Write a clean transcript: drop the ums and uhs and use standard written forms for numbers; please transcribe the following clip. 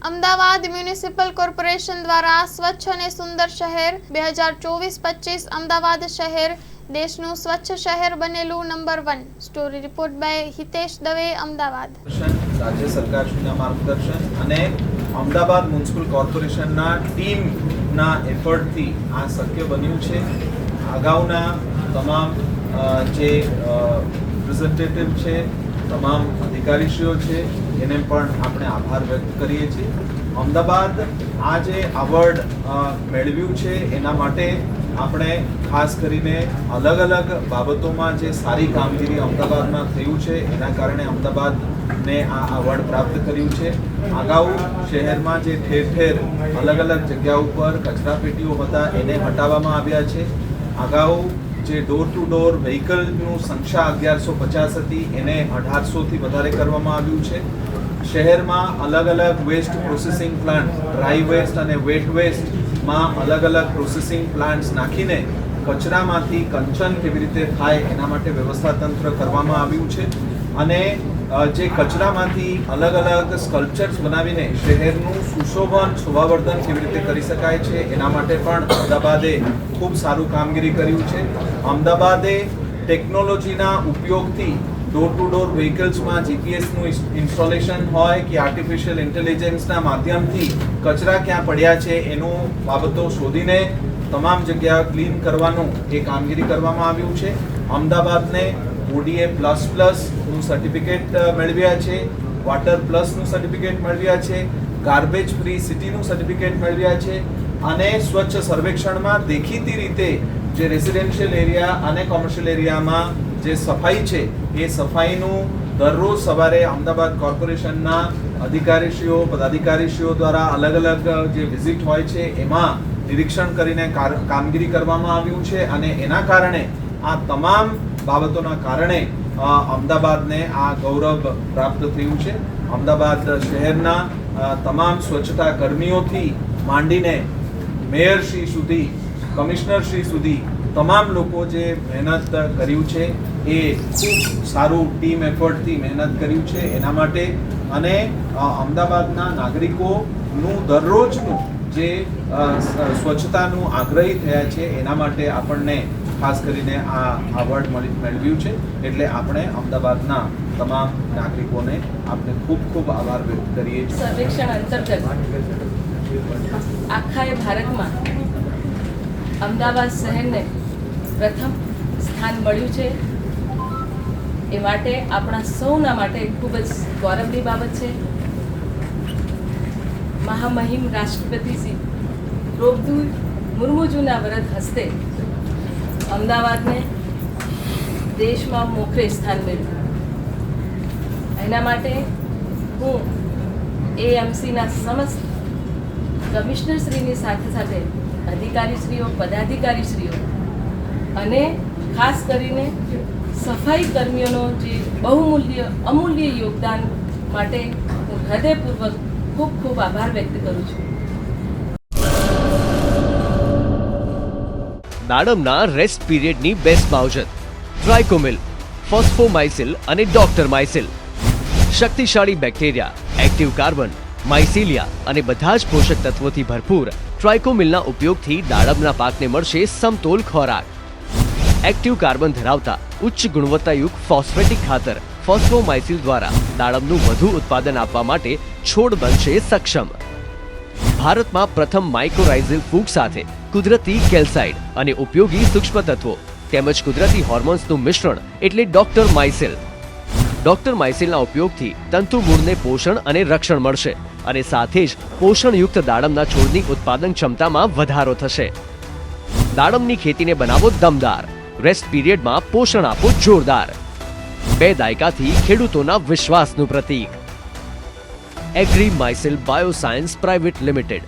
Ahmedabad municipal corporation દ્વારા સ્વચ્છ અને સુંદર શહેર 2024-25 અમદાવાદ શહેર દેશનું સ્વચ્છ શહેર બનેલું number 1. Story report by Hitesh Dave, Ahmedabad. રાજ્ય સરકારશ્રીના માર્ગદર્શન અને અમદાવાદ મ્યુનિસિપલ કોર્પોરેશનના ટીમના એફર્ટથી આ શક્ય બન્યું છે. અગાઉના તમામ જે રિપ્રેઝેન્ટેટિવ છે, તમામ અધિકારીશ્રીઓ છે, એને પણ આપણે આભાર વ્યક્ત કરીએ છીએ. અમદાવાદ આ જે એવોર્ડ મેળવ્યું છે એના માટે આપણે ખાસ કરીને અલગ અલગ બાબતોમાં જે સારી કામગીરી અમદાવાદમાં થયું છે એના કારણે અમદાવાદને આ એવોર્ડ પ્રાપ્ત કર્યું છે. અગાઉ શહેરમાં જે ઠેર ઠેર અલગ અલગ જગ્યા ઉપર કચરાપેટીઓ હતા એને હટાવવામાં આવ્યા છે. અગાઉ જે ડોર ટુ ડોર વ્હીકલનું સંખ્યા 1150 હતી એને 1800થી વધારે કરવામાં આવ્યું છે. શહેરમાં અલગ અલગ waste processing plant, dry waste અને વેટ વેસ્ટમાં અલગ અલગ પ્રોસેસિંગ પ્લાન્ટ્સ નાખીને કચરામાંથી કંચન કેવી રીતે થાય એના માટે વ્યવસ્થા તંત્ર કરવામાં આવ્યું છે. અને જે કચરામાંથી અલગ અલગ સ્કલ્પચર્સ બનાવીને શહેરનું સુશોભન, શોભાવર્ધન કેવી રીતે કરી શકાય છે એના માટે પણ અમદાવાદે ખૂબ સારું કામગીરી કર્યું છે. અમદાવાદે ટેકનોલોજીના ઉપયોગથી ડોર ટુ ડોર વ્હીકલ્સમાં જીપીએસનું ઇન્સ્ટોલેશન હોય કે આર્ટિફિશિયલ ઇન્ટેલિજન્સના માધ્યમથી કચરા ક્યાં પડ્યા છે એનું બાબતો શોધીને તમામ જગ્યા ક્લીન કરવાનું એ કામગીરી કરવામાં આવ્યું છે. અમદાવાદને ODA++ નું સર્ટિફિકેટ મેળવ્યા છે, વોટર પ્લસનું સર્ટિફિકેટ મેળવ્યા છે, ગાર્બેજ ફ્રી સિટીનું સર્ટિફિકેટ મેળવ્યા છે અને સ્વચ્છ સર્વેક્ષણમાં દેખીતી રીતે જે રેસિડેન્શિયલ એરિયા અને કોમર્શિયલ એરિયામાં જે સફાઈ છે એ સફાઈનું દરરોજ સવારે અમદાવાદ કોર્પોરેશનના અધિકારીશ્રીઓ, પદાધિકારીશ્રીઓ દ્વારા અલગ અલગ જે વિઝિટ હોય છે એમાં નિરીક્ષણ કરીને કામગીરી કરવામાં આવ્યું છે. અને એના કારણે આ તમામ બાબતોના કારણે અમદાવાદને આ ગૌરવ પ્રાપ્ત થયું છે. અમદાવાદ શહેરના તમામ સ્વચ્છતા કર્મીઓથી માંડીને મેયરશ્રી સુધી, કમિશનરશ્રી સુધી તમામ લોકો જે મહેનત કર્યું છે એ ખૂબ સારું ટીમ એફર્ટથી મહેનત કર્યું છે એના માટે. અને અમદાવાદના નાગરિકોનું દરરોજનું જે સ્વચ્છતાનું આગ્રહી થયા છે એના માટે આપણને ખાસ કરીને આ એવોર્ડ મેળવ્યું છે. એટલે આપણે અમદાવાદના તમામ નાગરિકોને આપણે ખૂબ ખૂબ આભાર વ્યક્ત કરીએ છીએ. સર્વેક્ષણ અંતર્ગત આખા ભારતમાં અમદાવાદ શહેરને પ્રથમ સ્થાન મળ્યું છે. એ માટે આપણા સૌના માટે ખૂબ જ ગૌરવની બાબત છે. મહામહિમ રાષ્ટ્રપતિ શ્રી દ્રૌપદી મુર્મુજીના વરદ હસ્તે અમદાવાદને દેશમાં મોખરે સ્થાન મળ્યું. એના માટે હું AMCના સમસ્ત કમિશનરશ્રીની સાથે સાથે અધિકારીશ્રીઓ, પદાધિકારીશ્રીઓ અને ખાસ કરીને સફાઈ કર્મીઓનો જે અમૂલ્ય યોગદાન માટે હું હૃદયપૂર્વક ખૂબ ખૂબ આભાર વ્યક્ત કરું છું. દાડમના રેસ્ટ પીરિયડની બેસ્ટ માવજત ટ્રાઇકોમિલ, ફોસ્ફોમાઇસિલ અને ડોક્ટર માઇસિલ. શક્તિશાળી બેક્ટેરિયા, એક્ટિવ કાર્બન, માઇસિલિયા અને બધા જ પોષક તત્વોથી ભરપૂર ટ્રાઇકોમિલના ઉપયોગથી દાડમના પાકને મળશે સમતોલ ખોરાક. એક્ટિવ કાર્બન ધરાવતા ઉચ્ચ ગુણવત્તાયુક્ત ફોસ્ફેટિક ખાતર ફોસ્ફોમાઇસિલ દ્વારા દાડમનું વધુ ઉત્પાદન આપવા માટે છોડ બનશે સક્ષમ. ભારતમાં પ્રથમ માઇક્રોરાઇઝલ ફૂગ સાથે કુદરતી કેલ્સાઇડ અને ઉપયોગી સૂક્ષ્મ તત્વો તેમજ કુદરતી હોર્મોન્સનું મિશ્રણ એટલે ડોક્ટર માઇસિલ. ડોક્ટર માઇસિલના ઉપયોગથી તંતુ મૂળને પોષણ અને રક્ષણ મળશે અને સાથે જ પોષણયુક્ત દાડમના છોડની ઉત્પાદન ક્ષમતામાં વધારો થશે. દાડમની ખેતીને બનાવો દમદાર, રેસ્ટ પીરિયડમાં પોષણ આપો જોરદાર. 2 દાયકાથી ખેડૂતોના વિશ્વાસનું પ્રતીક. એગ્રી માઇસિલ બાયોસાયન્સ પ્રાઇવેટ લિમિટેડ.